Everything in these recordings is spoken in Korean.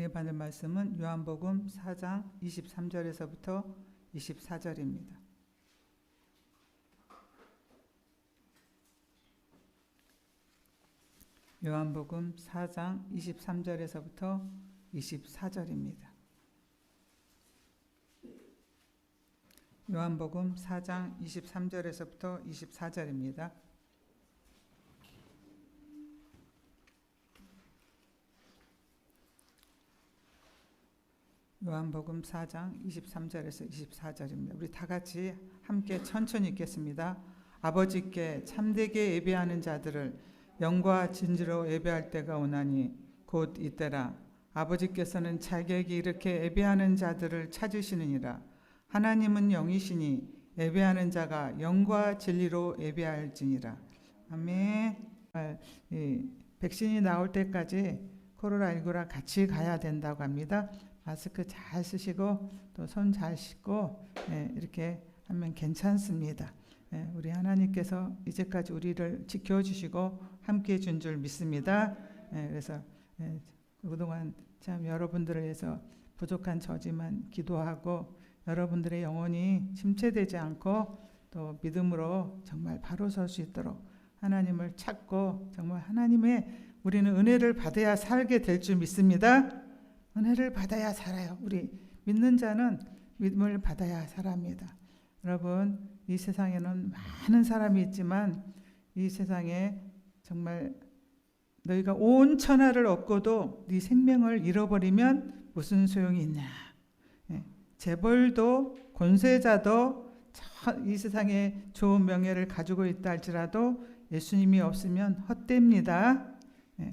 은혜 받을 말씀은 요한복음 4장 23절에서부터 24절입니다. 요한복음 4장 23절에서부터 24절입니다. 요한복음 4장 23절에서부터 24절입니다. 요한복음 4장 23절에서 24절입니다. 우리 다 같이 함께 천천히 읽겠습니다. 아버지께 참되게 예배하는 자들을 영과 진리로 예배할 때가 오나니 곧 이때라. 아버지께서는 자객이 이렇게 예배하는 자들을 찾으시느니라. 하나님은 영이시니 예배하는 자가 영과 진리로 예배할지니라. 아멘. 백신이 나올 때까지 코로나19랑 같이 가야 된다고 합니다. 마스크 잘 쓰시고 또 손 잘 씻고 이렇게 하면 괜찮습니다. 우리 하나님께서 이제까지 우리를 지켜주시고 함께해 준 줄 믿습니다. 그래서 그동안 참 여러분들을 위해서 부족한 저지만 기도하고 여러분들의 영혼이 침체되지 않고 또 믿음으로 정말 바로 설 수 있도록 하나님을 찾고 정말 하나님의 우리는 은혜를 받아야 살게 될 줄 믿습니다. 은혜를 받아야 살아요. 우리 믿는 자는 믿음을 받아야 살아갑니다. 여러분, 이 세상에는 많은 사람이 있지만 이 세상에 정말 너희가 온 천하를 얻고도 네 생명을 잃어버리면 무슨 소용이 있냐. 재벌도 권세자도 이 세상에 좋은 명예를 가지고 있다 할지라도 예수님이 없으면 헛됩니다.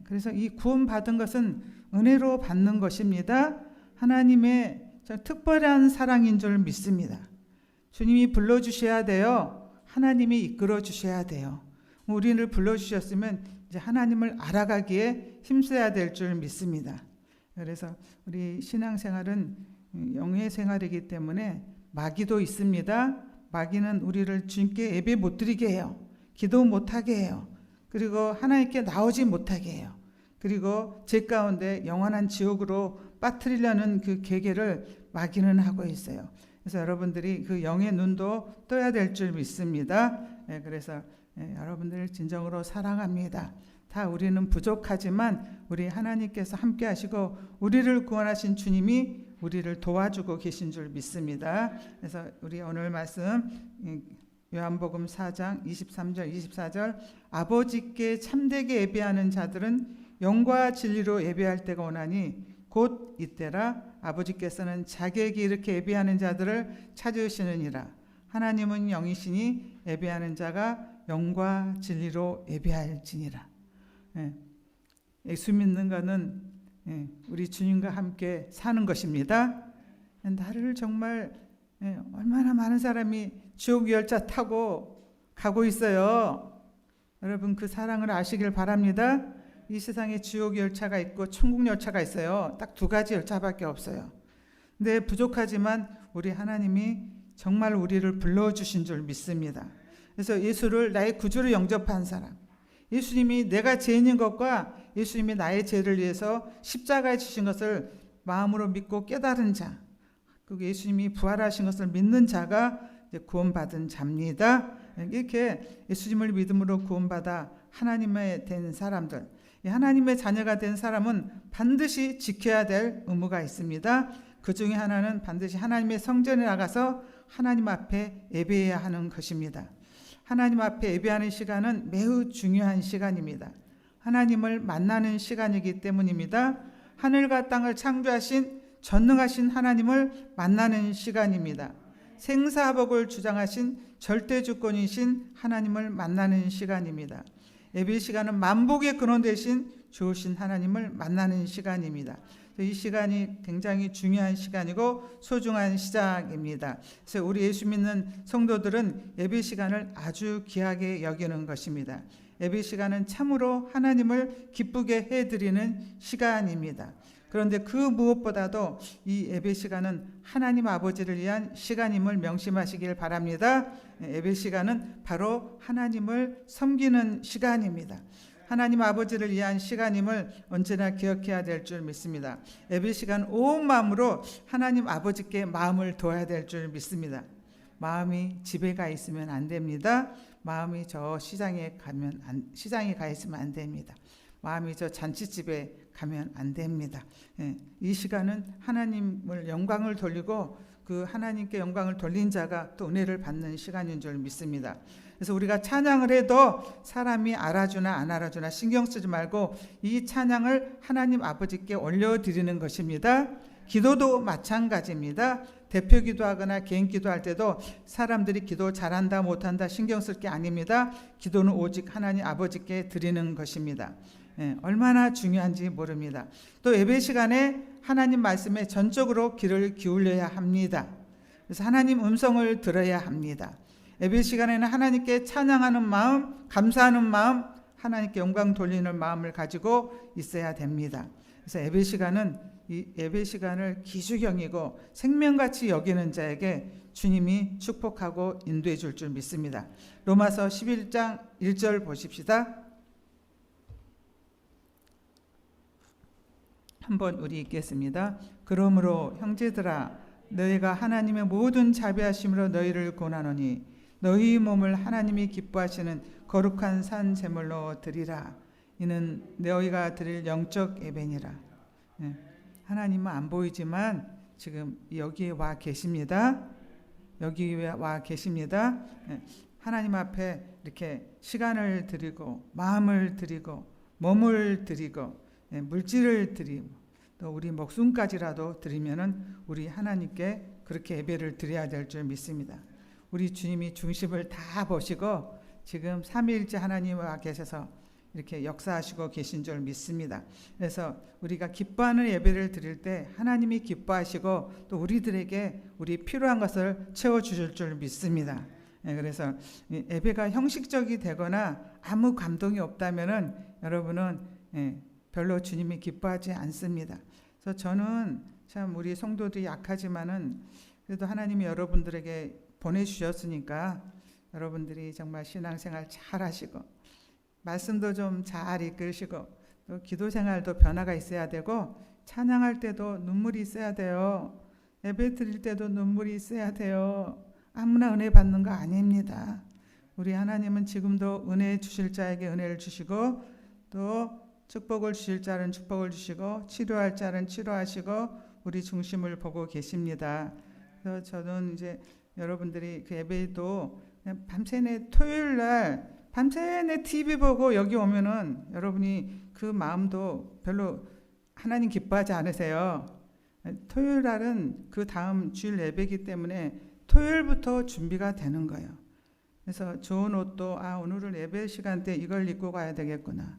그래서 이 구원받은 것은 은혜로 받는 것입니다. 하나님의 특별한 사랑인 줄 믿습니다. 주님이 불러주셔야 돼요. 하나님이 이끌어 주셔야 돼요. 우리를 불러주셨으면 이제 하나님을 알아가기에 힘써야 될 줄 믿습니다. 그래서 우리 신앙생활은 영의 생활이기 때문에 마귀도 있습니다. 마귀는 우리를 주님께 예배 못 드리게 해요. 기도 못하게 해요. 그리고 하나님께 나오지 못하게 해요. 그리고 제 가운데 영원한 지옥으로 빠뜨리려는 그 계계를 마귀는 하고 있어요. 그래서 여러분들이 그 영의 눈도 떠야 될 줄 믿습니다. 그래서 여러분들을 진정으로 사랑합니다. 다 우리는 부족하지만 우리 하나님께서 함께 하시고 우리를 구원하신 주님이 우리를 도와주고 계신 줄 믿습니다. 그래서 우리 오늘 말씀 요한복음 4장 23절 24절 아버지께 참되게 예배하는 자들은 영과 진리로 예배할 때가 오나니 곧 이때라. 아버지께서는 자객이 이렇게 예배하는 자들을 찾으시느니라. 하나님은 영이시니 예배하는 자가 영과 진리로 예배할지니라. 예수 믿는 것은 우리 주님과 함께 사는 것입니다. 나를 정말 얼마나 많은 사람이 지옥 열차 타고 가고 있어요. 여러분 그 사랑을 아시길 바랍니다. 이 세상에 지옥 열차가 있고 천국 열차가 있어요. 딱 두 가지 열차밖에 없어요. 근데 부족하지만 우리 하나님이 정말 우리를 불러주신 줄 믿습니다. 그래서 예수를 나의 구주로 영접한 사람, 예수님이 내가 죄인인 것과 예수님이 나의 죄를 위해서 십자가에 주신 것을 마음으로 믿고 깨달은 자, 그리고 예수님이 부활하신 것을 믿는 자가 구원받은 자입니다. 이렇게 예수님을 믿음으로 구원받아 하나님의 된 사람들, 하나님의 자녀가 된 사람은 반드시 지켜야 될 의무가 있습니다. 그 중에 하나는 반드시 하나님의 성전에 나가서 하나님 앞에 예배해야 하는 것입니다. 하나님 앞에 예배하는 시간은 매우 중요한 시간입니다. 하나님을 만나는 시간이기 때문입니다. 하늘과 땅을 창조하신 전능하신 하나님을 만나는 시간입니다. 생사복을 주장하신 절대주권이신 하나님을 만나는 시간입니다. 예배 시간은 만복의 근원 되신 좋으신 하나님을 만나는 시간입니다. 이 시간이 굉장히 중요한 시간이고 소중한 시작입니다. 그래서 우리 예수 믿는 성도들은 예배 시간을 아주 귀하게 여기는 것입니다. 예배 시간은 참으로 하나님을 기쁘게 해드리는 시간입니다. 그런데 그 무엇보다도 이 예배 시간은 하나님 아버지를 위한 시간임을 명심하시길 바랍니다. 예배 시간은 바로 하나님을 섬기는 시간입니다. 하나님 아버지를 위한 시간임을 언제나 기억해야 될 줄 믿습니다. 예배 시간 온 마음으로 하나님 아버지께 마음을 둬야 될 줄 믿습니다. 마음이 집에 가 있으면 안 됩니다. 마음이 저 시장에 가 있으면 안 됩니다. 마음이 저 잔치집에 가면 안 됩니다. 이 시간은 하나님을 영광을 돌리고 그 하나님께 영광을 돌린 자가 또 은혜를 받는 시간인 줄 믿습니다. 그래서 우리가 찬양을 해도 사람이 알아주나 안 알아주나 신경 쓰지 말고 이 찬양을 하나님 아버지께 올려드리는 것입니다. 기도도 마찬가지입니다. 대표 기도하거나 개인 기도할 때도 사람들이 기도 잘한다 못한다 신경 쓸 게 아닙니다. 기도는 오직 하나님 아버지께 드리는 것입니다. 얼마나 중요한지 모릅니다. 또 예배 시간에 하나님 말씀에 전적으로 귀를 기울여야 합니다. 그래서 하나님 음성을 들어야 합니다. 예배 시간에는 하나님께 찬양하는 마음, 감사하는 마음, 하나님께 영광 돌리는 마음을 가지고 있어야 됩니다. 그래서 예배 시간은 이 예배 시간을 기주경이고 생명같이 여기는 자에게 주님이 축복하고 인도해 줄 줄 믿습니다. 로마서 11장 1절 보십시다. 한번 우리 읽겠습니다. 그러므로 형제들아 너희가 하나님의 모든 자비하심으로 너희를 권하노니 너희 몸을 하나님이 기뻐하시는 거룩한 산 제물로 드리라. 이는 너희가 드릴 영적 예배니라. 하나님은 안 보이지만 지금 여기에 와 계십니다. 여기에 와 계십니다. 하나님 앞에 이렇게 시간을 드리고 마음을 드리고 몸을 드리고 물질을 드리고 또 우리 목숨까지라도 드리면은 우리 하나님께 그렇게 예배를 드려야 될 줄 믿습니다. 우리 주님이 중심을 다 보시고 지금 삼위일체 하나님 와 계셔서 이렇게 역사하시고 계신 줄 믿습니다. 그래서 우리가 기뻐하는 예배를 드릴 때 하나님이 기뻐하시고 또 우리들에게 우리 필요한 것을 채워주실 줄 믿습니다. 그래서 예배가 형식적이 되거나 아무 감동이 없다면은 여러분은 별로 주님이 기뻐하지 않습니다. 그래서 저는 참 우리 성도들이 약하지만은 그래도 하나님이 여러분들에게 보내주셨으니까 여러분들이 정말 신앙생활 잘 하시고 말씀도 좀 잘 이끌시고 또 기도 생활도 변화가 있어야 되고 찬양할 때도 눈물이 있어야 돼요. 예배 드릴 때도 눈물이 있어야 돼요. 아무나 은혜 받는 거 아닙니다. 우리 하나님은 지금도 은혜 주실 자에게 은혜를 주시고 또 축복을 주실 자는 축복을 주시고 치료할 자는 치료하시고 우리 중심을 보고 계십니다. 그래서 저는 이제 여러분들이 그 예배도 밤새내 토요일 날 밤새내 TV 보고 여기 오면은 여러분이 그 마음도 별로 하나님 기뻐하지 않으세요. 토요일 날은 그 다음 주일 예배이기 때문에 토요일부터 준비가 되는 거예요. 그래서 좋은 옷도 오늘은 예배 시간 때 이걸 입고 가야 되겠구나.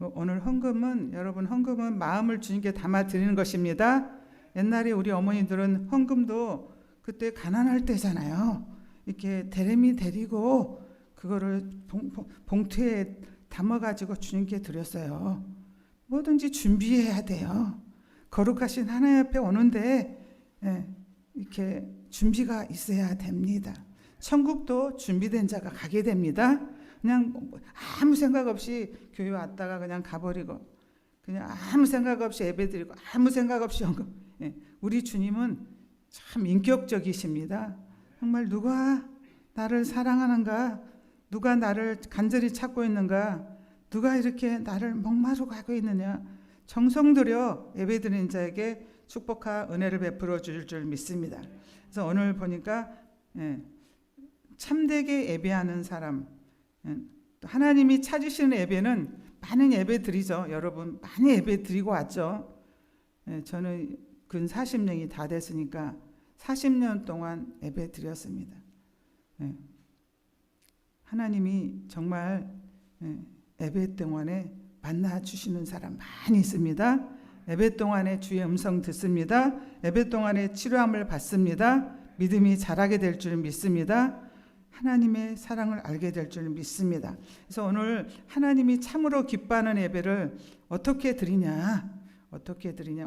오늘 헌금은 여러분 헌금은 마음을 주님께 담아 드리는 것입니다. 옛날에 우리 어머니들은 헌금도 그때 가난할 때잖아요. 이렇게 데레미 데리고 그거를 봉투에 담아가지고 주님께 드렸어요. 뭐든지 준비해야 돼요. 거룩하신 하나님 앞에 오는데 이렇게 준비가 있어야 됩니다. 천국도 준비된 자가 가게 됩니다. 그냥 아무 생각 없이 교회 왔다가 그냥 가버리고 그냥 아무 생각 없이 예배드리고 아무 생각 없이 헌금. 우리 주님은 참 인격적이십니다. 정말 누가 나를 사랑하는가, 누가 나를 간절히 찾고 있는가, 누가 이렇게 나를 목마르고 하고 있느냐, 정성 들여 예배드리는 자에게 축복과 은혜를 베풀어 주실 줄 믿습니다. 그래서 오늘 보니까 참되게 예배하는 사람, 하나님이 찾으시는 예배는 많은 예배 드리죠. 여러분 많이 예배 드리고 왔죠. 저는 근 40년이 다 됐으니까 40년 동안 예배 드렸습니다. 하나님이 정말 예배 동안에 만나 주시는 사람 많이 있습니다. 예배 동안에 주의 음성 듣습니다. 예배 동안에 치료함을 받습니다. 믿음이 자라게 될 줄 믿습니다. 하나님의 사랑을 알게 될 줄 믿습니다. 그래서 오늘 하나님이 참으로 기뻐하는 예배를 어떻게 드리냐?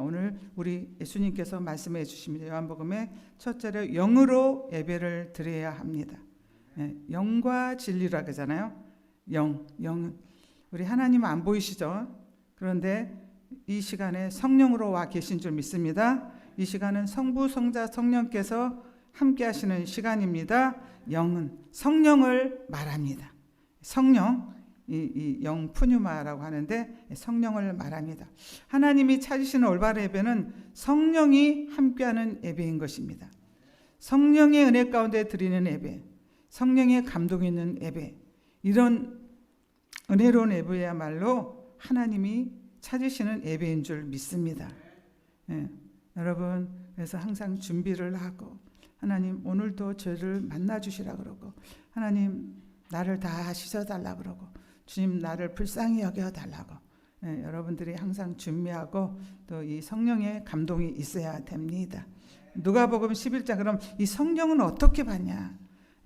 오늘 우리 예수님께서 말씀해 주십니다. 요한복음의 첫 절에 영으로 예배를 드려야 합니다. 영과 진리라 그러잖아요. 영은 우리 하나님 안 보이시죠? 그런데 이 시간에 성령으로 와 계신 줄 믿습니다. 이 시간은 성부, 성자, 성령께서 함께 하시는 시간입니다. 영은 성령을 말합니다. 성령, 이 영푸뉴마라고 하는데 성령을 말합니다. 하나님이 찾으시는 올바른 예배는 성령이 함께하는 예배인 것입니다. 성령의 은혜 가운데 드리는 예배, 성령의 감동이 있는 예배, 이런 은혜로운 예배야말로 하나님이 찾으시는 예배인 줄 믿습니다. 여러분, 그래서 항상 준비를 하고, 하나님 오늘도 저를 만나주시라 그러고, 하나님 나를 다 씻어달라 그러고, 주님 나를 불쌍히 여겨달라고, 여러분들이 항상 준비하고 또 이 성령의 감동이 있어야 됩니다. 누가복음 11장, 그럼 이 성령은 어떻게 받냐?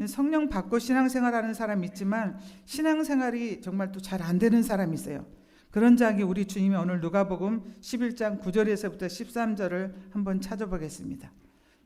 성령 받고 신앙생활하는 사람이 있지만 신앙생활이 정말 또 잘 안 되는 사람이 있어요. 그런 자에게 우리 주님이 오늘 누가복음 11장 9절에서부터 13절을 한번 찾아보겠습니다.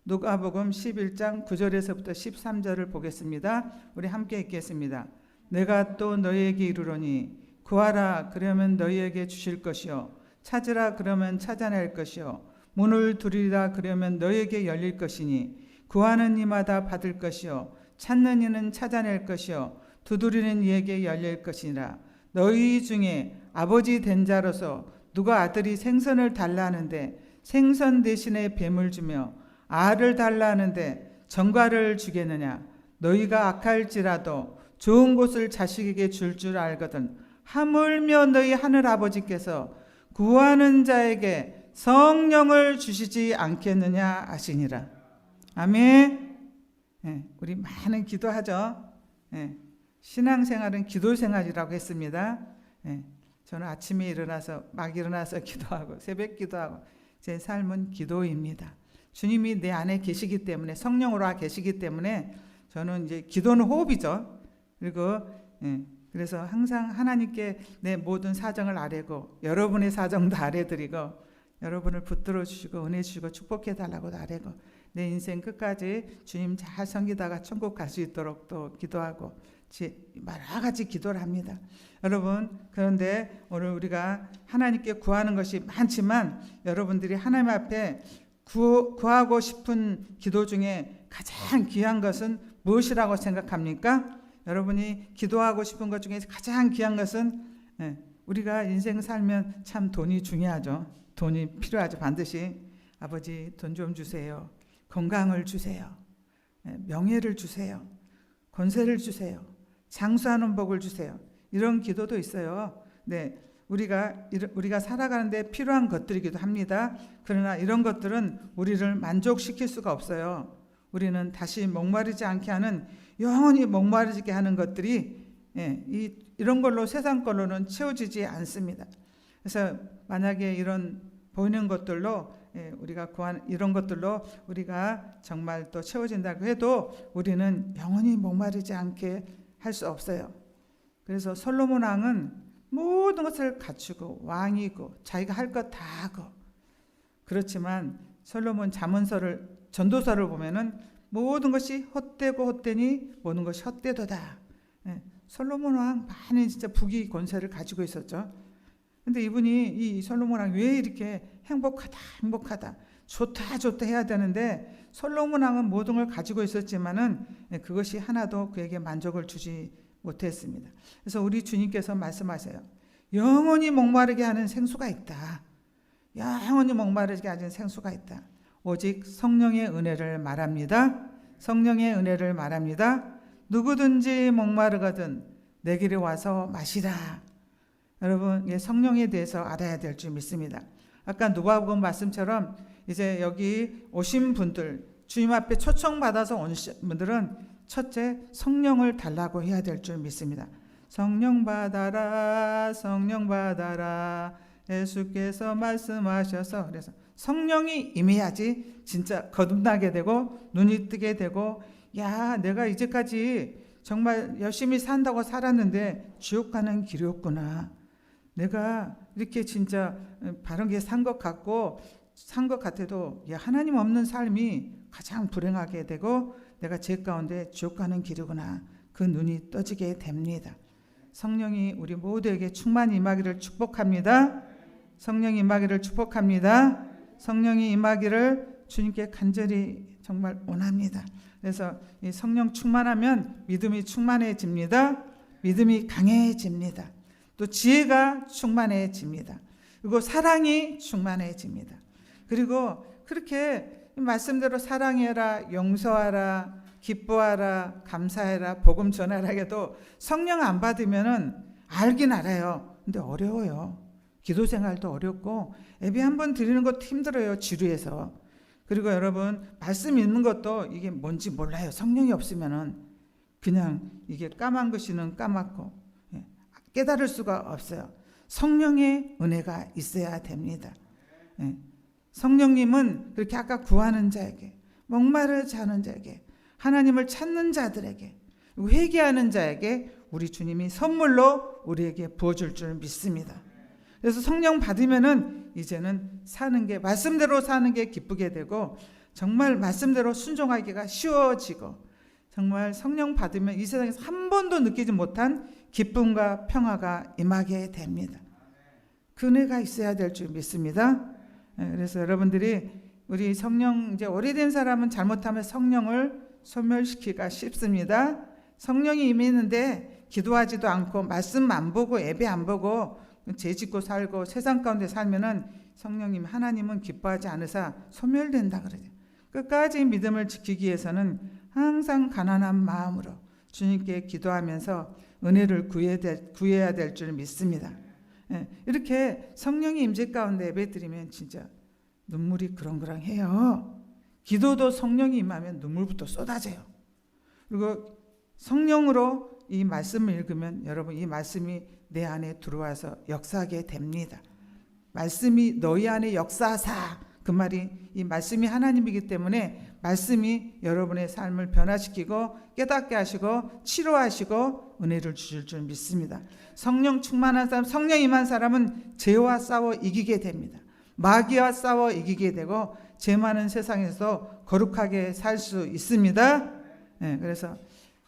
누가복음 11장 9절에서부터 13절을 보겠습니다. 우리 함께 읽겠습니다. 내가 또 너희에게 이르노니 구하라 그러면 너희에게 주실 것이요 찾으라 그러면 찾아낼 것이요 문을 두드리라 그러면 너희에게 열릴 것이니 구하는 이마다 받을 것이요 찾는 이는 찾아낼 것이요 두드리는 이에게 열릴 것이니라. 너희 중에 아버지 된 자로서 누가 아들이 생선을 달라 하는데 생선 대신에 뱀을 주며 알을 달라 하는데 전갈을 주겠느냐? 너희가 악할지라도 좋은 것을 자식에게 줄 알거든 하물며 너희 하늘 아버지께서 구하는 자에게 성령을 주시지 않겠느냐 하시니라. 아멘. 우리 많은 기도하죠. 신앙생활은 기도생활이라고 했습니다. 저는 아침에 막 일어나서 기도하고 새벽 기도하고 제 삶은 기도입니다. 주님이 내 안에 계시기 때문에, 성령으로 와 계시기 때문에 저는 이제 기도는 호흡이죠. 그리고 그래서 항상 하나님께 내 모든 사정을 아뢰고 여러분의 사정도 아뢰드리고 여러분을 붙들어 주시고 은혜 주시고 축복해 달라고도 아뢰고 내 인생 끝까지 주님 잘 섬기다가 천국 갈 수 있도록 또 기도하고 여러 가지 기도를 합니다. 여러분, 그런데 오늘 우리가 하나님께 구하는 것이 많지만 여러분들이 하나님 앞에 구하고 싶은 기도 중에 가장 귀한 것은 무엇이라고 생각합니까? 여러분이 기도하고 싶은 것 중에 가장 귀한 것은, 우리가 인생 살면 참 돈이 중요하죠. 돈이 필요하죠. 반드시. 아버지 돈 좀 주세요. 건강을 주세요. 명예를 주세요. 권세를 주세요. 장수하는 복을 주세요. 이런 기도도 있어요. 네, 우리가 살아가는데 필요한 것들이기도 합니다. 그러나 이런 것들은 우리를 만족시킬 수가 없어요. 우리는 다시 목마르지 않게 하는, 영원히 목마르게 하는 것들이 이런 걸로, 세상 걸로는 채워지지 않습니다. 그래서 만약에 이런 보이는 것들로 우리가 구한 이런 것들로 우리가 정말 또 채워진다고 해도 우리는 영원히 목마르지 않게 할 수 없어요. 그래서 솔로몬 왕은 모든 것을 갖추고 왕이고 자기가 할 것 다 하고, 그렇지만 솔로몬 잠언서를, 전도서를 보면은 모든 것이 헛되고 헛되니 모든 것이 헛되도다. 솔로몬 왕 많은 진짜 부귀 권세를 가지고 있었죠. 근데 이 솔로몬 왕 왜 이렇게 행복하다, 좋다 해야 되는데 솔로몬 왕은 모든 걸 가지고 있었지만은 그것이 하나도 그에게 만족을 주지 못했습니다. 그래서 우리 주님께서 말씀하세요. 영원히 목마르게 하는 생수가 있다. 영원히 목마르게 하는 생수가 있다. 오직 성령의 은혜를 말합니다. 성령의 은혜를 말합니다. 누구든지 목마르거든 내게로 와서 마시라. 여러분, 성령에 대해서 알아야 될 줄 믿습니다. 아까 누가복음 말씀처럼 이제 여기 오신 분들, 주님 앞에 초청받아서 온 분들은 첫째 성령을 달라고 해야 될 줄 믿습니다. 성령 받아라, 성령 받아라. 예수께서 말씀하셔서, 그래서 성령이 임해야지 진짜 거듭나게 되고 눈이 뜨게 되고, 야, 내가 이제까지 정말 열심히 산다고 살았는데 지옥 가는 길이었구나. 내가 이렇게 진짜 바르게 산 것 같아도 하나님 없는 삶이 가장 불행하게 되고 내가 죄 가운데 지옥 가는 길이구나. 그 눈이 떠지게 됩니다. 성령이 우리 모두에게 충만히 임하기를 축복합니다. 성령이 임하기를 축복합니다. 성령이 임하기를 주님께 간절히 정말 원합니다. 그래서 이 성령 충만하면 믿음이 충만해집니다. 믿음이 강해집니다. 또 지혜가 충만해집니다. 그리고 사랑이 충만해집니다. 그리고 그렇게 말씀대로 사랑해라, 용서하라, 기뻐하라, 감사해라, 복음 전하라 해도 성령 안 받으면은 알긴 알아요. 근데 어려워요. 기도 생활도 어렵고 예배 한번 드리는 것도 힘들어요. 지루해서. 그리고 여러분 말씀 읽는 것도 이게 뭔지 몰라요. 성령이 없으면은 그냥 이게 까만 글씨는 까맣고 깨달을 수가 없어요. 성령의 은혜가 있어야 됩니다. 성령님은 그렇게 아까 구하는 자에게, 목마르지 않은 자에게, 하나님을 찾는 자들에게, 회개하는 자에게 우리 주님이 선물로 우리에게 부어줄 줄 믿습니다. 그래서 성령 받으면은 이제는 사는 게, 말씀대로 사는 게 기쁘게 되고 정말 말씀대로 순종하기가 쉬워지고, 정말 성령 받으면 이 세상에서 한 번도 느끼지 못한 기쁨과 평화가 임하게 됩니다. 그 은혜가 있어야 될 줄 믿습니다. 그래서 여러분들이 우리 성령, 이제 오래된 사람은 잘못하면 성령을 소멸시키기가 쉽습니다. 성령이 임했는데 기도하지도 않고 말씀 안 보고 예배 안 보고 죄 짓고 살고 세상 가운데 살면은 성령님, 하나님은 기뻐하지 않으사 소멸된다 그러죠. 끝까지 믿음을 지키기 위해서는 항상 가난한 마음으로 주님께 기도하면서 은혜를 구해야 될 줄 믿습니다. 이렇게 성령의 임재 가운데 예배드리면 진짜 눈물이 그렁그렁해요. 기도도 성령이 임하면 눈물부터 쏟아져요. 그리고 성령으로 이 말씀을 읽으면 여러분 이 말씀이 내 안에 들어와서 역사하게 됩니다. 말씀이 너희 안에 역사하사, 그 말이 이 말씀이 하나님이기 때문에 말씀이 여러분의 삶을 변화시키고 깨닫게 하시고 치료하시고 은혜를 주실 줄 믿습니다. 성령 충만한 사람, 성령 임한 사람은 죄와 싸워 이기게 됩니다. 마귀와 싸워 이기게 되고 죄 많은 세상에서 거룩하게 살 수 있습니다. 그래서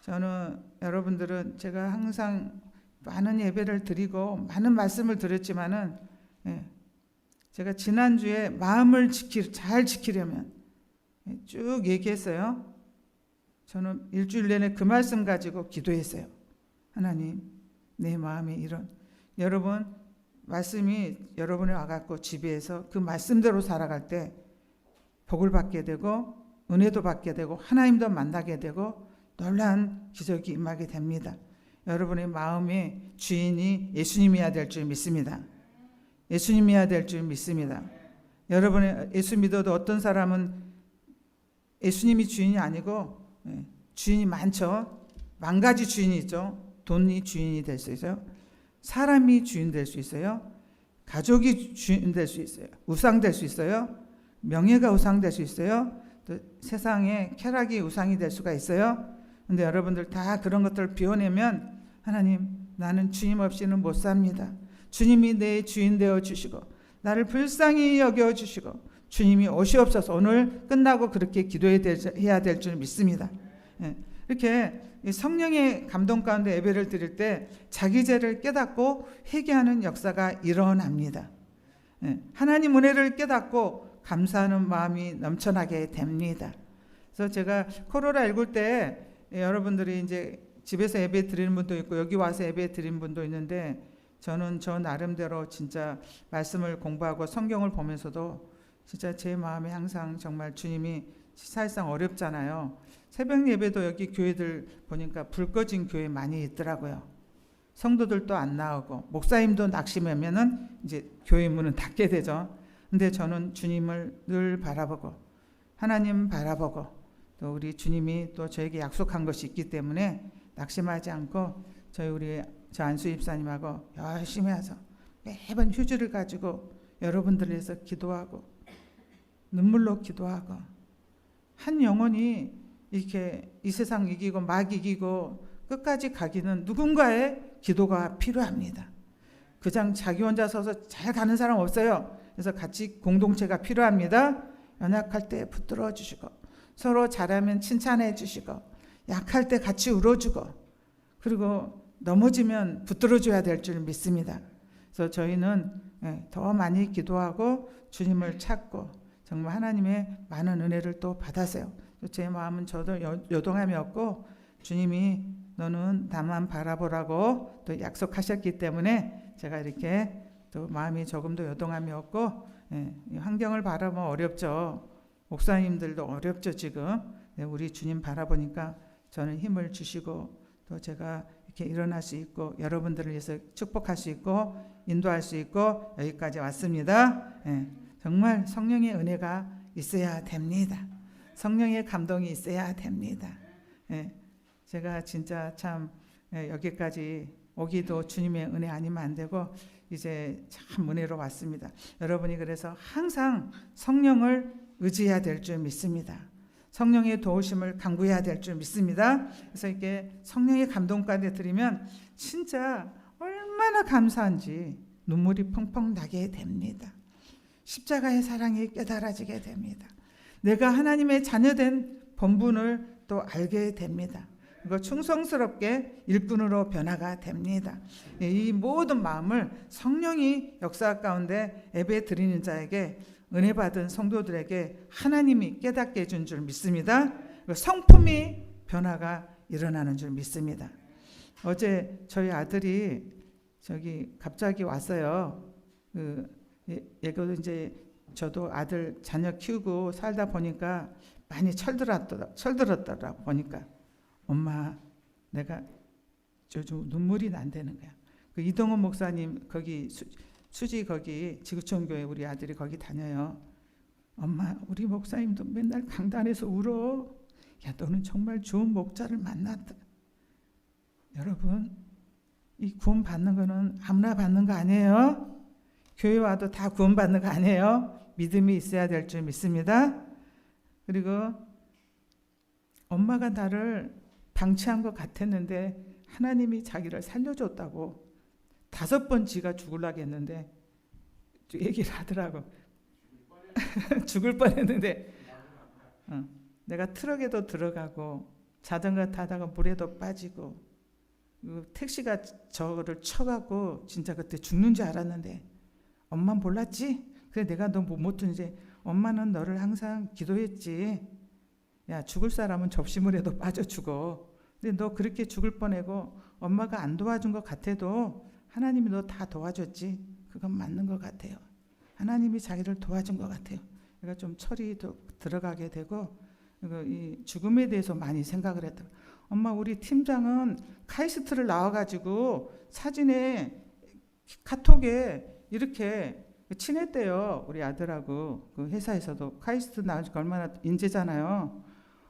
저는 여러분들은 제가 항상 많은 예배를 드리고 많은 말씀을 드렸지만은 제가 지난주에 마음을 잘 지키려면 쭉 얘기했어요. 저는 일주일 내내 그 말씀 가지고 기도했어요. 하나님, 내 마음에 이런, 여러분 말씀이 여러분이 와갖고 집에서 그 말씀대로 살아갈 때 복을 받게 되고 은혜도 받게 되고 하나님도 만나게 되고 놀라운 기적이 임하게 됩니다. 여러분의 마음의 주인이 예수님이어야 될 줄 믿습니다. 예수님이어야 될 줄 믿습니다. 여러분의 예수 믿어도 어떤 사람은 예수님이 주인이 아니고 주인이 많죠. 만 가지 주인이 있죠. 돈이 주인이 될 수 있어요. 사람이 주인 될 수 있어요. 가족이 주인 될 수 있어요. 우상 될 수 있어요. 명예가 우상 될 수 있어요. 또 세상에 쾌락이 우상이 될 수가 있어요. 근데 여러분들 다 그런 것들을 비워내면 하나님, 나는 주님 없이는 못 삽니다. 주님이 내 주인 되어 주시고 나를 불쌍히 여겨 주시고 주님이 오시옵소서. 오늘 끝나고 그렇게 기도해야 될 줄 믿습니다. 이렇게 성령의 감동 가운데 예배를 드릴 때 자기 죄를 깨닫고 회개하는 역사가 일어납니다. 하나님 은혜를 깨닫고 감사하는 마음이 넘쳐나게 됩니다. 그래서 제가 코로나19 때 여러분들이 이제 집에서 예배 드리는 분도 있고 여기 와서 예배 드리는 분도 있는데 저는 저 나름대로 진짜 말씀을 공부하고 성경을 보면서도 진짜 제 마음에 항상 정말 주님이 사실상 어렵잖아요. 새벽 예배도 여기 교회들 보니까 불 꺼진 교회 많이 있더라고요. 성도들도 안 나오고 목사님도 낙심하면은 이제 교회 문은 닫게 되죠. 근데 저는 주님을 늘 바라보고 하나님 바라보고 또 우리 주님이 또 저에게 약속한 것이 있기 때문에 낙심하지 않고 저 안수 입사님하고 열심히 해서 매번 휴지를 가지고 여러분들을 위해서 기도하고 눈물로 기도하고 한 영혼이 이렇게 이 세상 이기고 막 이기고 끝까지 가기는 누군가의 기도가 필요합니다. 그냥 자기 혼자 서서 잘 가는 사람 없어요. 그래서 같이 공동체가 필요합니다. 연약할 때 붙들어 주시고 서로 잘하면 칭찬해 주시고 약할 때 같이 울어주고 그리고 넘어지면 붙들어줘야 될 줄 믿습니다. 그래서 저희는 더 많이 기도하고 주님을 찾고 정말 하나님의 많은 은혜를 또 받았어요. 제 마음은 저도 요동함이 없고 주님이 너는 나만 바라보라고 또 약속하셨기 때문에 제가 이렇게 또 마음이 조금도 요동함이 없고 이 환경을 바라보면 어렵죠. 목사님들도 어렵죠 지금. 우리 주님 바라보니까 저는 힘을 주시고 또 제가 이렇게 일어날 수 있고 여러분들을 위해서 축복할 수 있고 인도할 수 있고 여기까지 왔습니다. 정말 성령의 은혜가 있어야 됩니다. 성령의 감동이 있어야 됩니다. 제가 진짜 참 여기까지 오기도 주님의 은혜 아니면 안 되고 이제 참 은혜로 왔습니다. 여러분이 그래서 항상 성령을 의지해야 될 줄 믿습니다. 성령의 도우심을 간구해야 될 줄 믿습니다. 그래서 이렇게 성령의 감동까지 드리면 진짜 얼마나 감사한지 눈물이 펑펑 나게 됩니다. 십자가의 사랑이 깨달아지게 됩니다. 내가 하나님의 자녀된 본분을 또 알게 됩니다. 그리고 충성스럽게 일꾼으로 변화가 됩니다. 이 모든 마음을 성령이 역사 가운데 예배 드리는 자에게 은혜 받은 성도들에게 하나님이 깨닫게 해준 줄 믿습니다. 성품이 변화가 일어나는 줄 믿습니다. 어제 저희 아들이 저기 갑자기 왔어요. 얘도 이제 저도 아들 자녀 키우고 살다 보니까 많이 철들었더라고 보니까 엄마 내가 요즘 눈물이 난다는 거야. 그 이동훈 목사님 거기 수지 거기 지구촌교회 우리 아들이 거기 다녀요. 엄마 우리 목사님도 맨날 강단에서 울어. 야 너는 정말 좋은 목자를 만났다. 여러분 이 구원 받는 거는 아무나 받는 거 아니에요. 교회 와도 다 구원 받는 거 아니에요. 믿음이 있어야 될 줄 믿습니다. 그리고 엄마가 나를 방치한 것 같았는데 하나님이 자기를 살려줬다고 5번 지가 죽으려고 했는데 얘기를 하더라고. 죽을 뻔했는데 내가 트럭에도 들어가고 자전거 타다가 물에도 빠지고 택시가 저를 쳐가고 진짜 그때 죽는 줄 알았는데 엄마 몰랐지? 그래 내가 너 못 듣는지 엄마는 너를 항상 기도했지. 야 죽을 사람은 접시물에도 빠져 죽어. 근데 너 그렇게 죽을 뻔하고 엄마가 안 도와준 것 같아도 하나님이 너 다 도와줬지. 그건 맞는 것 같아요. 하나님이 자기를 도와준 것 같아요. 그러니까 좀 철이 들어가게 되고 이 죽음에 대해서 많이 생각을 했다. 엄마 우리 팀장은 카이스트를 나와가지고 사진에 카톡에 이렇게 친했대요. 우리 아들하고 그 회사에서도 카이스트 나오니까 얼마나 인재잖아요.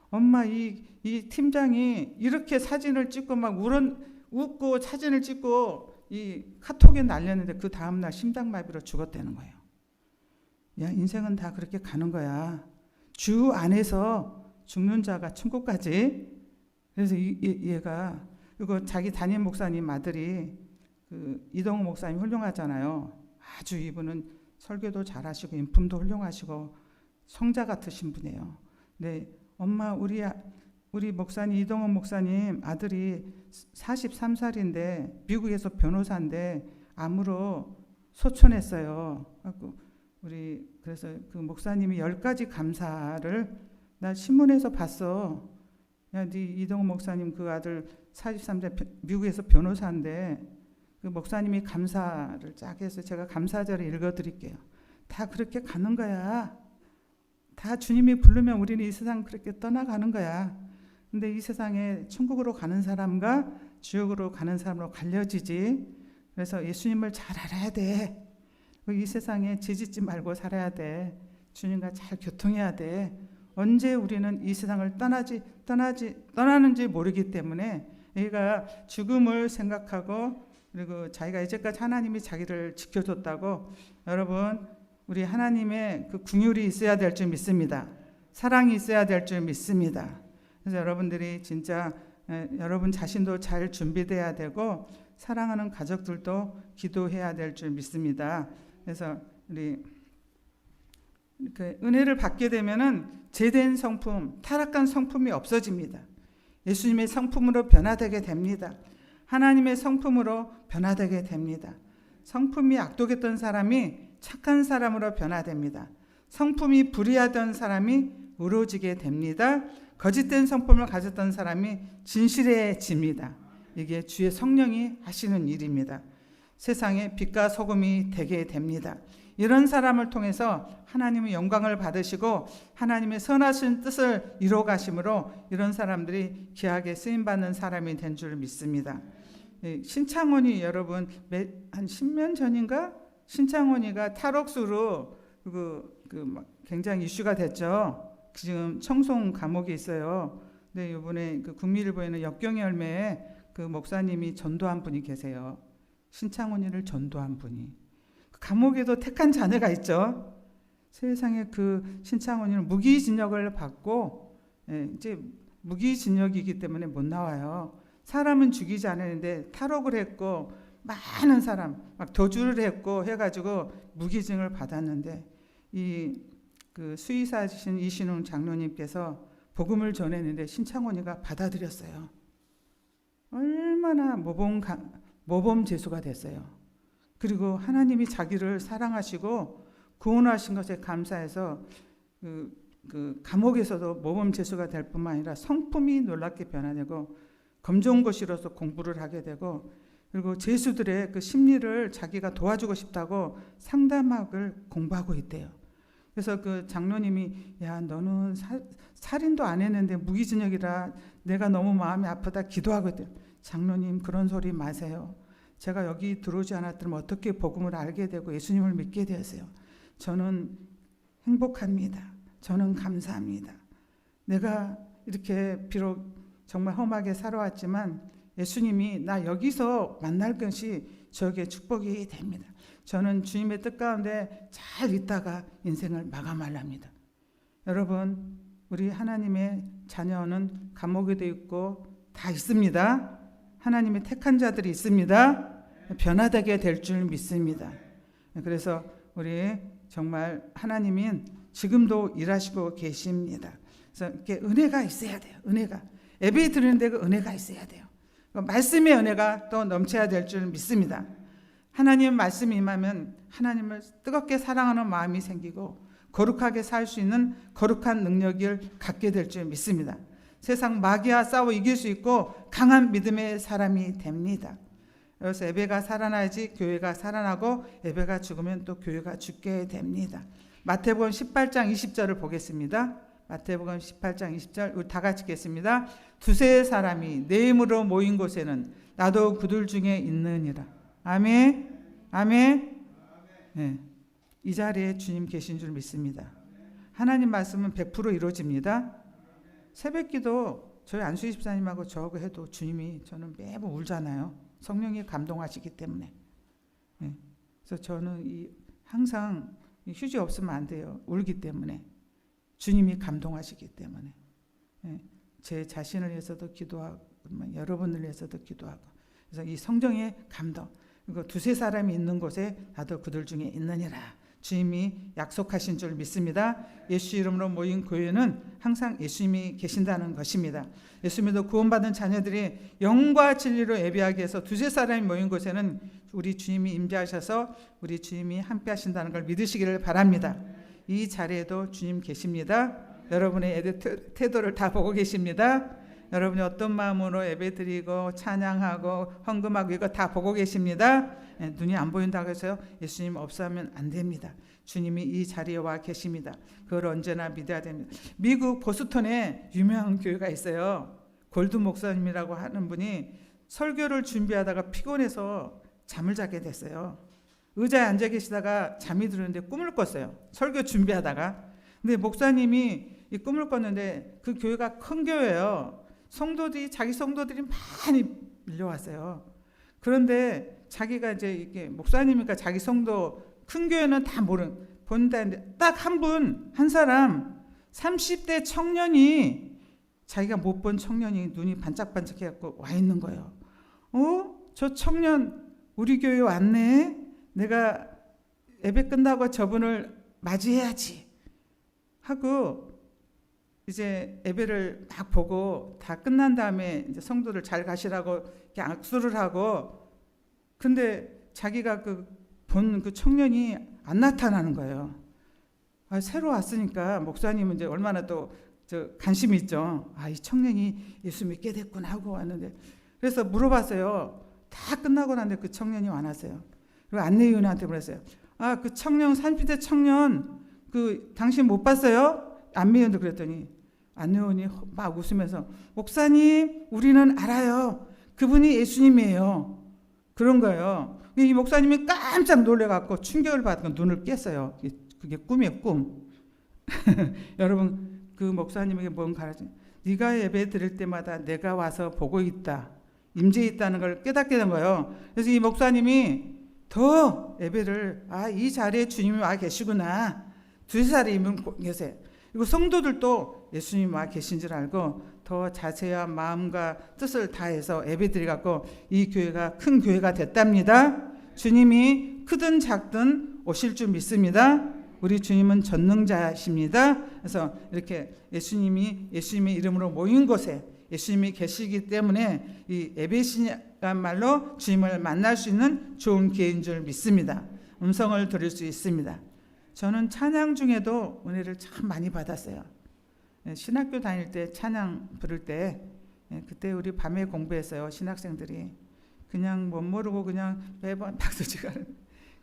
엄마 이 팀장이 이렇게 사진을 찍고 막 웃고 사진을 찍고 이 카톡에 날렸는데 그 다음날 심장마비로 죽었다는 거예요. 야 인생은 다 그렇게 가는 거야. 주 안에서 죽는 자가 천국까지. 그래서 얘가 이거 자기 담임 목사님 아들이 그 이동우 목사님 훌륭하잖아요. 아주 이분은 설교도 잘하시고 인품도 훌륭하시고 성자 같으신 분이에요. 네, 엄마 우리 목사님 이동우 목사님 아들이 43살인데 미국에서 변호사인데 암으로 소천했어요. 그래서 그 목사님이 10가지 감사를 나 신문에서 봤어. 야, 네 이동우 목사님 그 아들 43세 미국에서 변호사인데 그 목사님이 감사를 쫙 해서 제가 감사절을 읽어드릴게요. 다 그렇게 가는 거야. 다 주님이 부르면 우리는 이 세상 그렇게 떠나가는 거야. 근데 이 세상에 천국으로 가는 사람과 지옥으로 가는 사람으로 갈려지지. 그래서 예수님을 잘 알아야 돼. 이 세상에 지짓지 말고 살아야 돼. 주님과 잘 교통해야 돼. 언제 우리는 이 세상을 떠나는지 모르기 때문에 얘가 죽음을 생각하고 그리고 자기가 이제까지 하나님이 자기를 지켜줬다고 여러분 우리 하나님의 그 긍휼이 있어야 될 줄 믿습니다. 사랑이 있어야 될 줄 믿습니다. 그래서 여러분들이 진짜 여러분 자신도 잘 준비돼야 되고 사랑하는 가족들도 기도해야 될 줄 믿습니다. 그래서 우리 그 은혜를 받게 되면은 제된 성품, 타락한 성품이 없어집니다. 예수님의 성품으로 변화되게 됩니다. 하나님의 성품으로 변화되게 됩니다. 성품이 악독했던 사람이 착한 사람으로 변화됩니다. 성품이 불의하던 사람이 의로워지게 됩니다. 거짓된 성품을 가졌던 사람이 진실해집니다. 이게 주의 성령이 하시는 일입니다. 세상에 빛과 소금이 되게 됩니다. 이런 사람을 통해서 하나님의 영광을 받으시고 하나님의 선하신 뜻을 이루어 가심으로 이런 사람들이 귀하게 쓰임받는 사람이 된 줄 믿습니다. 신창원이 여러분 한 10년 전인가 신창원이가 탈옥수로 굉장히 이슈가 됐죠. 지금 청송 감옥에 있어요. 근데 이번에 국민일보에는 역경의 열매에 그 목사님이 전도한 분이 계세요. 신창원이를 전도한 분이. 감옥에도 택한 자녀가 있죠. 세상에 그 신창원이는 무기징역을 받고 이제 무기징역이기 때문에 못 나와요. 사람은 죽이지 않았는데 탈옥을 했고 많은 사람 막 도주를 했고 해가지고 무기징역을 받았는데 그 수의사신 이신웅 장로님께서 복음을 전했는데 신창원이가 받아들였어요. 얼마나 모범 제수가 됐어요. 그리고 하나님이 자기를 사랑하시고 구원하신 것에 감사해서 그 감옥에서도 모범 제수가 될 뿐만 아니라 성품이 놀랍게 변화되고 검정고시로서 공부를 하게 되고 그리고 제수들의 그 심리를 자기가 도와주고 싶다고 상담학을 공부하고 있대요. 그래서 그 장로님이 야 너는 살인도 안 했는데 무기징역이라 내가 너무 마음이 아프다 기도하고 있대요. 장로님 그런 소리 마세요. 제가 여기 들어오지 않았더면 어떻게 복음을 알게 되고 예수님을 믿게 되었어요. 저는 행복합니다. 저는 감사합니다. 내가 이렇게 비록 정말 험하게 살아왔지만 예수님이 나 여기서 만날 것이 저에게 축복이 됩니다. 저는 주님의 뜻 가운데 잘 있다가 인생을 마감하랍니다. 여러분 우리 하나님의 자녀는 감옥에도 있고 다 있습니다. 하나님의 택한 자들이 있습니다. 변화되게 될 줄 믿습니다. 그래서 우리 정말 하나님은 지금도 일하시고 계십니다. 그래서 이렇게 은혜가 있어야 돼요. 은혜가 예배 드리는데 그 은혜가 있어야 돼요. 말씀의 은혜가 또 넘쳐야 될 줄 믿습니다. 하나님 말씀이 임하면 하나님을 뜨겁게 사랑하는 마음이 생기고 거룩하게 살 수 있는 거룩한 능력을 갖게 될 줄 믿습니다. 세상 마귀와 싸워 이길 수 있고 강한 믿음의 사람이 됩니다. 그래서 예배가 살아나야지 교회가 살아나고 예배가 죽으면 또 교회가 죽게 됩니다. 마태복음 18장 20절을 보겠습니다. 마태복음 18장 20절 우리 다 같이 읽겠습니다. 두세 사람이 내 이름으로 모인 곳에는 나도 그들 중에 있느니라. 아멘. 아멘. 네. 이 자리에 주님 계신 줄 믿습니다. 하나님 말씀은 100% 이루어집니다. 새벽기도 저희 안수희 집사님하고 저하고 해도 주님이 저는 매번 울잖아요. 성령이 감동하시기 때문에. 네. 그래서 저는 항상 휴지 없으면 안 돼요. 울기 때문에. 주님이 감동하시기 때문에. 네. 제 자신을 위해서도 기도하고 여러분을 위해서도 기도하고. 그래서 이 성령의 감동. 그리고 두세 사람이 있는 곳에 나도 그들 중에 있느니라. 주님이 약속하신 줄 믿습니다. 예수 이름으로 모인 교회는 항상 예수님이 계신다는 것입니다. 예수 믿어 구원받은 자녀들이 영과 진리로 예배하기 위해서 두세 사람이 모인 곳에는 우리 주님이 임재하셔서 우리 주님이 함께 하신다는 걸 믿으시기를 바랍니다. 이 자리에도 주님 계십니다. 여러분의 예배 태도를 다 보고 계십니다. 여러분이 어떤 마음으로 예배드리고 찬양하고 헌금하고 이거 다 보고 계십니다. 눈이 안 보인다고 해서 예수님 없으면 안 됩니다. 주님이 이 자리에 와 계십니다. 그걸 언제나 믿어야 됩니다. 미국 보스턴에 유명한 교회가 있어요. 골드 목사님이라고 하는 분이 설교를 준비하다가 피곤해서 잠을 자게 됐어요. 의자에 앉아 계시다가 잠이 들었는데 꿈을 꿨어요. 설교 준비하다가. 근데 목사님이 이 꿈을 꿨는데 그 교회가 큰 교회예요. 자기 성도들이 많이 밀려왔어요. 그런데 자기가 이제 이게 목사님이니까 자기 성도 큰 교회는 다 본다는데 딱 한 사람 30대 청년이 자기가 못 본 청년이 눈이 반짝반짝 해갖고 와 있는 거예요. 저 청년 우리 교회에 왔네. 내가 예배 끝나고 저분을 맞이해야지 하고 이제 예배를 막 보고 다 끝난 다음에 이제 성도들 잘 가시라고 이렇게 악수를 하고, 근데 자기가 본 그 청년이 안 나타나는 거예요. 새로 왔으니까 목사님은 이제 얼마나 또 관심이 있죠. 이 청년이 예수 믿게 됐구나 하고 왔는데, 그래서 물어봤어요. 다 끝나고 났는데 그 청년이 안 왔어요. 그리고 안내위원한테 그랬어요. 그 청년, 30대 청년, 당신 못 봤어요? 안내위원도 그랬더니 안내위원이 막 웃으면서, 목사님, 우리는 알아요. 그분이 예수님이에요. 그런 거예요. 이 목사님이 깜짝 놀래갖고 충격을 받고 눈을 깼어요. 그게 꿈이에요, 꿈. 여러분, 그 목사님에게 뭔 가르쳐? 네가 예배 드릴 때마다 내가 와서 보고 있다, 임재해 있다는 걸 깨닫게 된 거예요. 그래서 이 목사님이 더 예배를, 이 자리에 주님이 와 계시구나, 두살이면 계세요. 그리고 성도들도 예수님이 와 계신 줄 알고 더 자세한 마음과 뜻을 다해서 예배드리 갖고 이 교회가 큰 교회가 됐답니다. 주님이 크든 작든 오실 줄 믿습니다. 우리 주님은 전능자십니다. 그래서 이렇게 예수님의 이름으로 모인 곳에 예수님이 계시기 때문에 이 예배 시간말로 주님을 만날 수 있는 좋은 기회인 줄 믿습니다. 음성을 들을 수 있습니다. 저는 찬양 중에도 은혜를 참 많이 받았어요. 신학교 다닐 때 찬양 부를 때, 그때 우리 밤에 공부했어요. 신학생들이 그냥 못 모르고 그냥 매번 박수치고,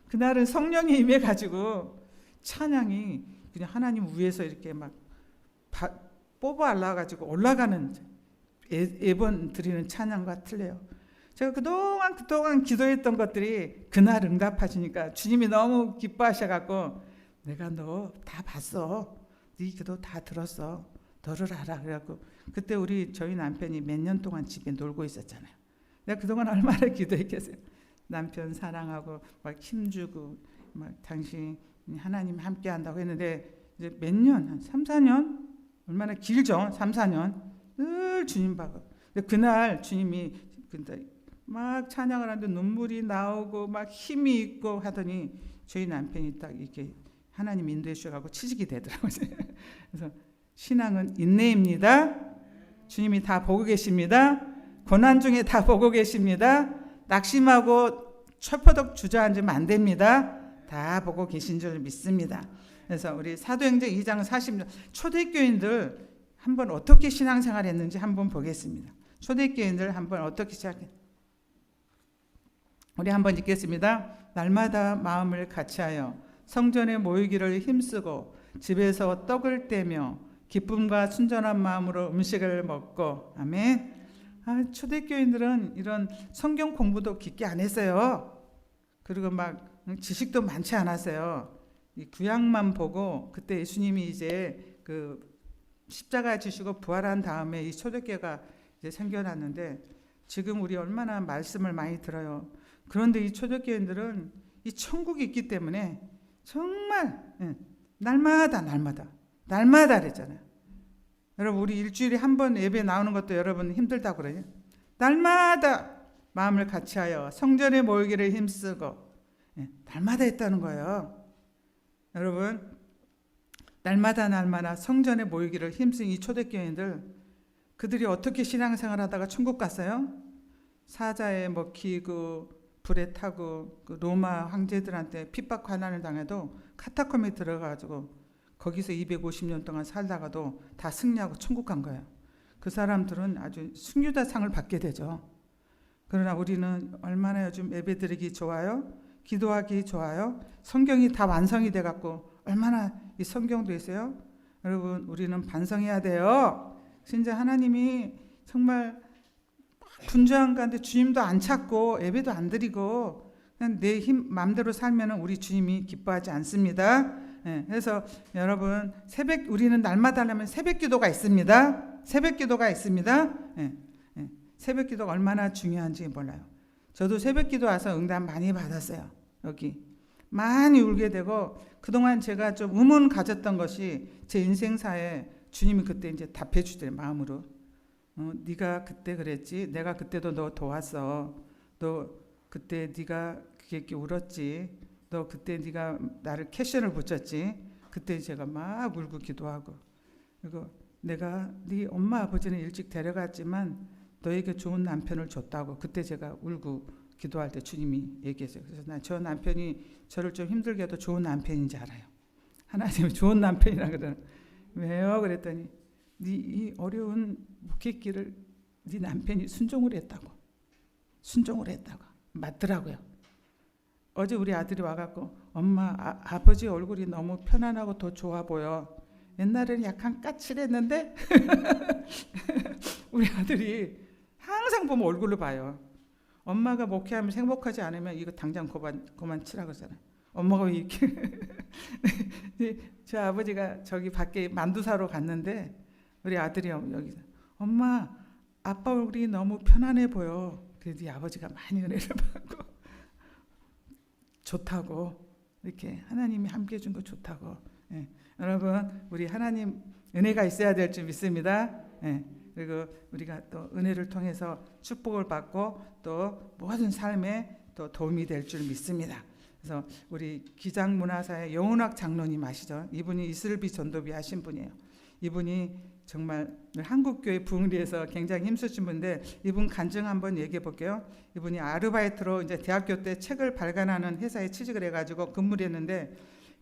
그날은 성령이 임해가지고 찬양이 그냥 하나님 위에서 이렇게 막 뽑아 올라가지고 올라가는 예번 드리는 찬양과 틀려요. 제가 그동안 기도했던 것들이 그날 응답하시니까 주님이 너무 기뻐하셔갖고, 내가 너 다 봤어, 네 기도 다 들었어, 너를 알아. 그래갖고 그때 저희 남편이 몇 년 동안 집에 놀고 있었잖아요. 내가 그동안 얼마나 기도했겠어요. 남편 사랑하고 막 힘주고 막 당신 하나님 함께 한다고 했는데, 이제 몇 년, 한 3, 4년? 얼마나 길죠? 3, 4년 늘 주님 봐고. 그날 주님이 막 찬양을 하는데 눈물이 나오고 막 힘이 있고 하더니 저희 남편이 딱 이렇게 하나님 인도해 주셔가지고 취직이 되더라고요. 그래서 신앙은 인내입니다. 주님이 다 보고 계십니다. 고난 중에 다 보고 계십니다. 낙심하고 철퍼덕 주저앉으면 안 됩니다. 다 보고 계신 줄 믿습니다. 그래서 우리 사도행전 2장 40절, 초대교인들 한번 어떻게 신앙생활 했는지 한번 보겠습니다. 초대교인들 한번 어떻게 시작했는지 우리 한번 읽겠습니다. 날마다 마음을 같이하여 성전에 모이기를 힘쓰고 집에서 떡을 떼며 기쁨과 순전한 마음으로 음식을 먹고. 아멘. 초대교인들은 이런 성경 공부도 깊게 안 했어요. 그리고 막 지식도 많지 않았어요. 이 구약만 보고, 그때 예수님이 이제 십자가 지시고 부활한 다음에 이 초대교회가 이제 생겨났는데, 지금 우리 얼마나 말씀을 많이 들어요. 그런데 이 초대교인들은 이 천국이 있기 때문에 정말 날마다 그랬잖아요. 여러분, 우리 일주일에 한 번 예배 나오는 것도 여러분 힘들다고 그러죠. 날마다 마음을 같이하여 성전에 모이기를 힘쓰고, 날마다 했다는 거예요. 여러분, 날마다 성전에 모이기를 힘쓴 이 초대교인들, 그들이 어떻게 신앙생활 하다가 천국 갔어요? 사자에 먹히고 불에 타고 로마 황제들한테 핍박 관한을 당해도 카타콤에 들어가지고 거기서 250년 동안 살다가도 다 승리하고 천국 간 거예요. 그 사람들은 아주 순교자상을 받게 되죠. 그러나 우리는 얼마나 요즘 예배드리기 좋아요? 기도하기 좋아요? 성경이 다 완성이 돼갖고 얼마나 이 성경도 있어요? 여러분, 우리는 반성해야 돼요. 진짜 하나님이 정말 분주한 가운데 주님도 안 찾고 예배도 안 드리고 그냥 내 힘 마음대로 살면 우리 주님이 기뻐하지 않습니다. 그래서 여러분, 우리는 날마다 하려면 새벽기도가 있습니다. 새벽기도가 있습니다. 새벽기도가 얼마나 중요한지 몰라요. 저도 새벽기도 와서 응답 많이 받았어요. 여기 많이 울게 되고, 그동안 제가 좀 의문 가졌던 것이 제 인생사에 주님이 그때 이제 답해 주더래요. 마음으로. 네가 그때 그랬지. 내가 그때도 너 도왔어. 너 그때 네가 그렇게 울었지. 너 그때 네가 나를 캐션을 붙였지. 그때 제가 막 울고 기도하고. 그리고 내가 네 엄마 아버지는 일찍 데려갔지만 너에게 좋은 남편을 줬다고. 그때 제가 울고 기도할 때 주님이 얘기했어요. 그래서 난 저 남편이 저를 좀 힘들게 해도 좋은 남편인지 알아요. 하나님이 좋은 남편이라 그러는. 왜요? 그랬더니 네 이 어려운 목회길을 네 남편이 순종을 했다고. 맞더라고요. 어제 우리 아들이 와갖고 엄마 아버지 얼굴이 너무 편안하고 더 좋아 보여. 옛날에는 약간 까칠했는데 우리 아들이 항상 보면 얼굴로 봐요. 엄마가 목회하면서 행복하지 않으면 이거 당장 그만 치라 그러잖아요. 엄마가 이렇게 저 아버지가 저기 밖에 만두 사러 갔는데 우리 아들이 여기서 엄마 아빠 얼굴이 너무 편안해 보여. 그래도 이 아버지가 많이 은혜를 받고 좋다고 이렇게 하나님이 함께 해준 거 좋다고. 예. 여러분 우리 하나님 은혜가 있어야 될 줄 믿습니다. 예. 그리고 우리가 또 은혜를 통해서 축복을 받고 또 모든 삶에 또 도움이 될 줄 믿습니다. 그래서 우리 기장문화사의 영훈학 장로님 아시죠? 이분이 이슬비 전도비 하신 분이에요. 이분이 정말 한국교회 부흥리에서 굉장히 힘쓰신 분인데 이분 간증 한번 얘기해 볼게요. 이분이 아르바이트로 이제 대학교 때 책을 발간하는 회사에 취직을 해가지고 근무를 했는데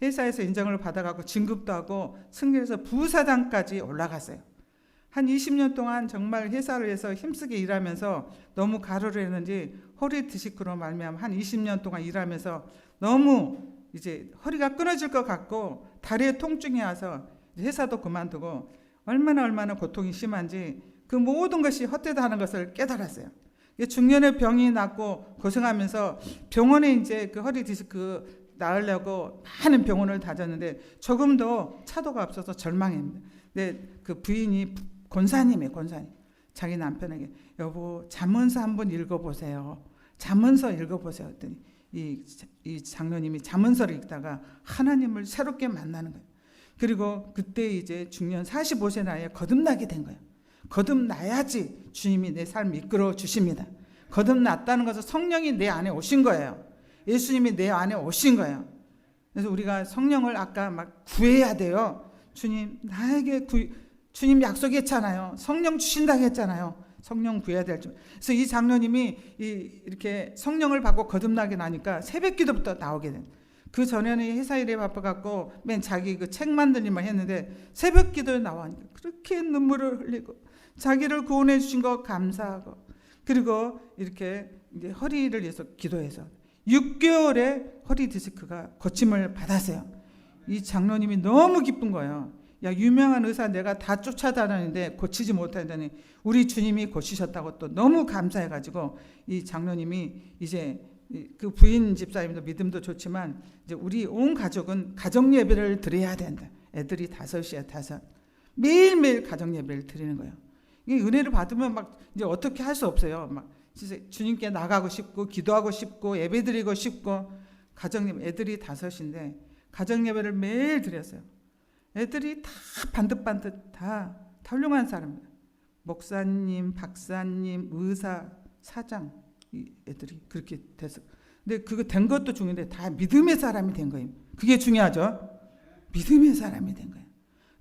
회사에서 인정을 받아가고 진급도 하고 승진해서 부사장까지 올라갔어요. 한 20년 동안 정말 회사를 해서 힘쓰게 일하면서 너무 가로를 했는지 허리 디스크로 말미암아 한 20년 동안 일하면서 너무 이제 허리가 끊어질 것 같고 다리에 통증이 와서 회사도 그만두고 얼마나 고통이 심한지 그 모든 것이 헛되다는 것을 깨달았어요. 중년에 병이 났고 고생하면서 병원에 이제 그 허리 디스크 나으려고 많은 병원을 다녔는데 조금도 차도가 없어서 절망했는데 근데 그 부인이 권사님이에요. 자기 남편에게 여보 잠언서 한번 읽어보세요. 잠언서 읽어보세요. 했더니 이 장로님이 잠언서를 읽다가 하나님을 새롭게 만나는 거예요. 그리고 그때 이제 중년 45세 나이에 거듭나게 된 거예요. 거듭나야지 주님이 내 삶을 이끌어 주십니다. 거듭났다는 것은 성령이 내 안에 오신 거예요. 예수님이 내 안에 오신 거예요. 그래서 우리가 성령을 아까 막 구해야 돼요. 주님 나에게 주님 약속했잖아요. 성령 주신다고 했잖아요. 성령 구해야 될 줄. 그래서 이 장로님이 이렇게 성령을 받고 거듭나게 나니까 새벽 기도부터 나오게 된. 그 전에는 회사 일에 바빠갖고 맨 자기 그 책 만들 일만 했는데 새벽 기도에 나와니까 그렇게 눈물을 흘리고 자기를 구원해 주신 거 감사하고 그리고 이렇게 이제 허리를 위해서 기도해서 6개월에 허리 디스크가 고침을 받았어요. 이 장로님이 너무 기쁜 거예요. 야 유명한 의사 내가 다 쫓아다니는데 고치지 못하더니 우리 주님이 고치셨다고 또 너무 감사해가지고 이 장로님이 이제 그 부인 집사님도 믿음도 좋지만 이제 우리 온 가족은 가정 예배를 드려야 된다. 애들이 5이야. 매일매일 가정 예배를 드리는 거예요. 이 은혜를 받으면 막 이제 어떻게 할 수 없어요. 막 진짜 주님께 나가고 싶고 기도하고 싶고 예배 드리고 싶고 가정 예배 애들이 5인데 가정 예배를 매일 드렸어요. 애들이 다 반듯반듯 다 훌륭한 사람입니다. 목사님, 박사님, 의사, 사장 이 애들이 그렇게 돼서 근데 그거 된 것도 중요한데 다 믿음의 사람이 된 거예요. 그게 중요하죠. 믿음의 사람이 된 거예요.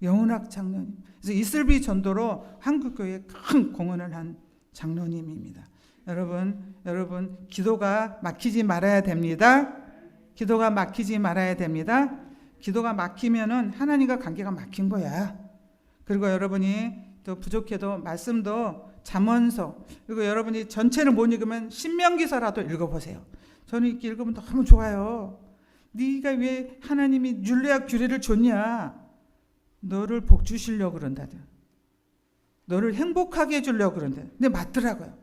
영훈학 장로님. 그래서 이슬비 전도로 한국교회에 큰 공헌을 한 장로님입니다. 여러분 기도가 막히지 말아야 됩니다. 기도가 막히지 말아야 됩니다. 기도가 막히면은 하나님과 관계가 막힌 거야. 그리고 여러분이 또 부족해도 말씀도 잠언서 그리고 여러분이 전체를 못 읽으면 신명기서라도 읽어보세요. 저는 이렇게 읽으면 너무 좋아요. 네가 왜 하나님이 율례와 규례를 줬냐? 너를 복 주시려고 그런다. 너를 행복하게 해주려고 그런다. 근데 맞더라고요.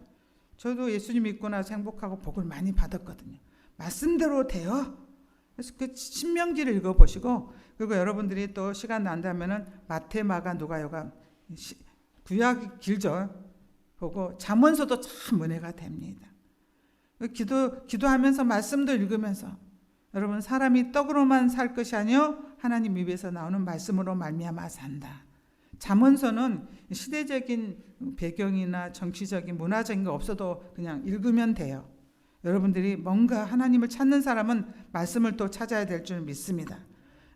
저도 예수님 믿고 나서 행복하고 복을 많이 받았거든요. 말씀대로 돼요. 그래서 그 신명기를 읽어보시고 그리고 여러분들이 또 시간 난다면은 마태, 마가, 누가요가 구약이 길죠. 보고 잠언서도 참 은혜가 됩니다. 기도하면서 말씀도 읽으면서 여러분 사람이 떡으로만 살 것이 아니요 하나님 입에서 나오는 말씀으로 말미암아 산다. 잠언서는 시대적인 배경이나 정치적인 문화적인 거 없어도 그냥 읽으면 돼요. 여러분들이 뭔가 하나님을 찾는 사람은 말씀을 또 찾아야 될 줄 믿습니다.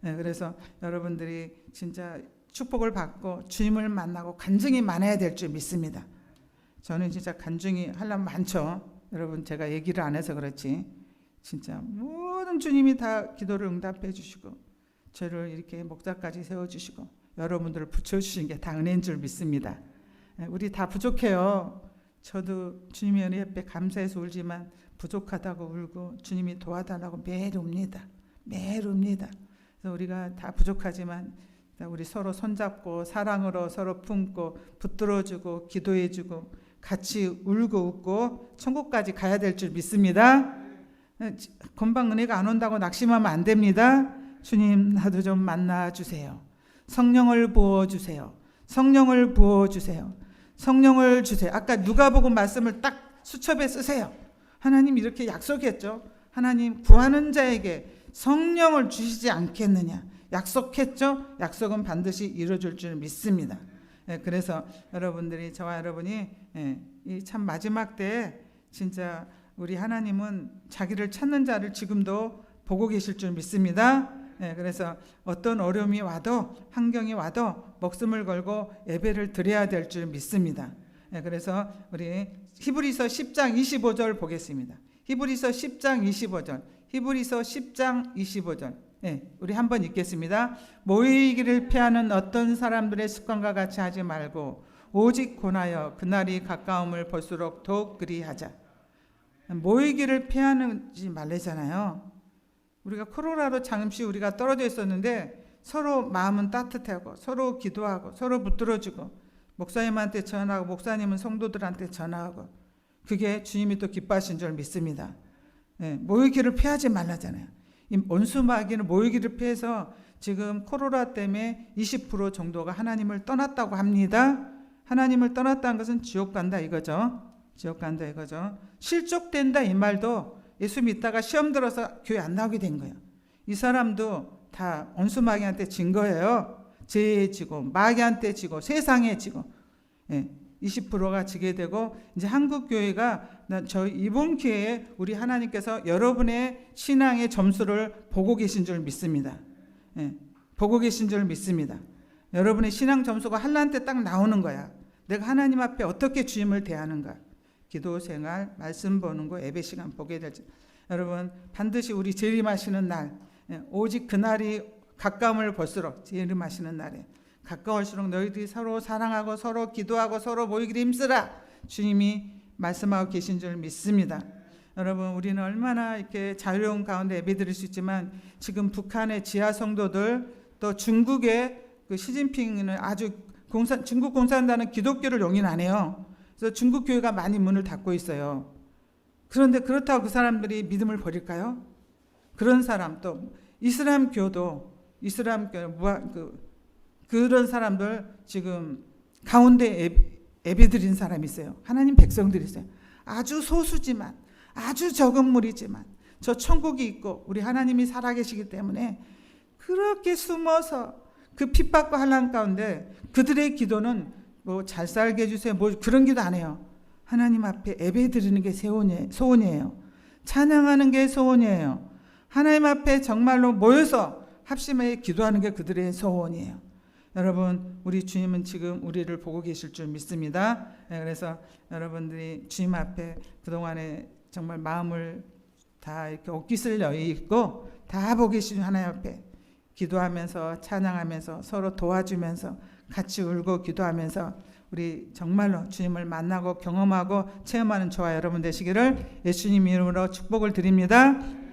그래서 여러분들이 진짜 축복을 받고 주님을 만나고 간증이 많아야 될 줄 믿습니다. 저는 진짜 간증이 하려면 많죠. 여러분 제가 얘기를 안 해서 그렇지 진짜 모든 주님이 다 기도를 응답해 주시고 저를 이렇게 목자까지 세워주시고 여러분들을 붙여주신 게 다 은혜인 줄 믿습니다. 우리 다 부족해요. 저도 주님의 은혜 옆에 감사해서 울지만 부족하다고 울고 주님이 도와달라고 매일 웁니다. 매일 웁니다. 그래서 우리가 다 부족하지만 우리 서로 손잡고 사랑으로 서로 품고 붙들어주고 기도해주고 같이 울고 웃고 천국까지 가야 될 줄 믿습니다. 금방 은혜가 안 온다고 낙심하면 안 됩니다. 주님 나도 좀 만나주세요. 성령을 부어주세요. 성령을 부어주세요. 성령을 주세요. 아까 누가복음 말씀을 딱 수첩에 쓰세요. 하나님 이렇게 약속했죠. 하나님 구하는 자에게 성령을 주시지 않겠느냐 약속했죠. 약속은 반드시 이루어질 줄 믿습니다. 그래서 여러분들이 저와 여러분이 이 참 마지막 때에 진짜 우리 하나님은 자기를 찾는 자를 지금도 보고 계실 줄 믿습니다. 그래서 어떤 어려움이 와도 환경이 와도 목숨을 걸고 예배를 드려야 될 줄 믿습니다. 그래서 우리 히브리서 10장 25절 보겠습니다. 히브리서 10장 25절. 히브리서 10장 25절. 우리 한번 읽겠습니다. 모이기를 피하는 어떤 사람들의 습관과 같이 하지 말고 오직 권하여 그날이 가까움을 볼수록 더욱 그리하자. 모이기를 피하지 말래잖아요. 우리가 코로나로 잠시 우리가 떨어져 있었는데 서로 마음은 따뜻하고 서로 기도하고 서로 붙들어주고 목사님한테 전하고 목사님은 성도들한테 전하고 그게 주님이 또 기뻐하신 줄 믿습니다. 모이기를 피하지 말라잖아요. 이 온수마귀는 모이기를 피해서 지금 코로나 때문에 20% 정도가 하나님을 떠났다고 합니다. 하나님을 떠났다는 것은 지옥 간다 이거죠. 지옥 간다 이거죠. 실족된다 이 말도 예수 믿다가 시험 들어서 교회 안 나오게 된 거예요. 이 사람도 다 온수마귀한테 진 거예요. 죄에 지고 마귀한테 지고 세상에 지고 20%가 지게 되고 이제 한국 교회가 저희 이번 기회에 우리 하나님께서 여러분의 신앙의 점수를 보고 계신 줄 믿습니다. 보고 계신 줄 믿습니다. 여러분의 신앙 점수가 한라한테 딱 나오는 거야. 내가 하나님 앞에 어떻게 주님을 대하는가. 기도 생활, 말씀 보는 거, 예배 시간 보게 될지. 여러분 반드시 우리 재림하시는 날, 오직 그날이 가까움을 볼수록 재림하시는 날에 가까울수록 너희들이 서로 사랑하고 서로 기도하고 서로 모이기를 힘쓰라. 주님이 말씀하고 계신 줄 믿습니다. 여러분 우리는 얼마나 이렇게 자유로운 가운데 예배드릴 수 있지만 지금 북한의 지하 성도들 또 중국의 그 시진핑은 아주 중국 공산당은 기독교를 용인 안 해요. 그래서 중국 교회가 많이 문을 닫고 있어요. 그런데 그렇다고 그 사람들이 믿음을 버릴까요? 그런 사람 또 이슬람교도 그런 사람들 지금 가운데 예배드린 사람이 있어요. 하나님 백성들이 있어요. 아주 소수지만 아주 적은 무리지만 저 천국이 있고 우리 하나님이 살아계시기 때문에 그렇게 숨어서 그 핍박과 환난 가운데 그들의 기도는 뭐 잘 살게 해주세요 뭐 그런 기도 안 해요. 하나님 앞에 예배 드리는 게 소원이에요. 찬양하는 게 소원이에요. 하나님 앞에 정말로 모여서 합심해 기도하는 게 그들의 소원이에요. 여러분 우리 주님은 지금 우리를 보고 계실 줄 믿습니다. 그래서 여러분들이 주님 앞에 그동안에 정말 마음을 다 이렇게 옷깃을 여의고 다 보고 계신 하나님 앞에 기도하면서 찬양하면서 서로 도와주면서 같이 울고 기도하면서 우리 정말로 주님을 만나고 경험하고 체험하는 저와 여러분 되시기를 예수님 이름으로 축복을 드립니다.